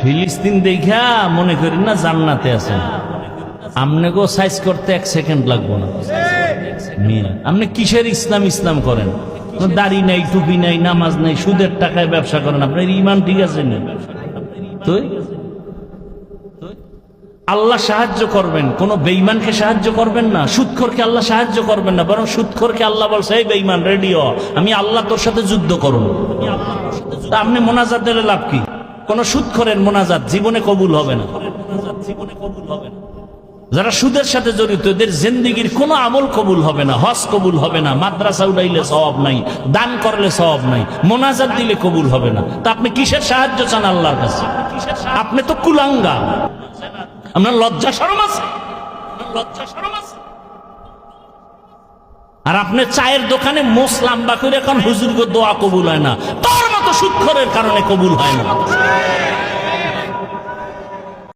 ফিলিস্তিন দেখা মনে করি না জান্নাতে আছেন। আমনেগো সাইজ করতে 1 সেকেন্ড লাগবো না। আপনি কিসের ইসলাম ইসলাম করেন? দাড়ি নাই, টুপি নাই, নামাজ নাই, সুদের টাকায় ব্যবসা করেন। আপনার ইমান ঠিক আছে না? তো আল্লাহ সাহায্য করবেন, কোন বেঈমানকে সাহায্য করবেন না। সুদখোরকে আল্লাহ সাহায্য করবেন না, বরং সুদখোরকে আল্লাহ বলছে, এই বেঈমান রেডিও, আমি আল্লাহ তোর সাথে যুদ্ধ করব। তা আপনি মোনাজাত দিলে লাভ কি? কোন সুদখোরের মোনাজাত জীবনে কবুল হবে না। যারা সুদের সাথে জড়িত এদের জিন্দেগির কোন আমল কবুল হবে না। হজ কবুল হবে না, মাদ্রাসা উঠাইলে সওয়াব নাই, দান করলে সওয়াব নাই, মোনাজাত দিলে কবুল হবে না। তা আপনি কিসের সাহায্য চান আল্লাহর কাছে? আপনি তো কুলাঙ্গা। আপনার লজ্জা শরম আছে? আর আপনি চায়ের দোকানে মোস লাম্বা করে এখন হুজুর গো দোয়া কবুল হয় না, তোর মতো সুদখোরের কারণে কবুল হয় না।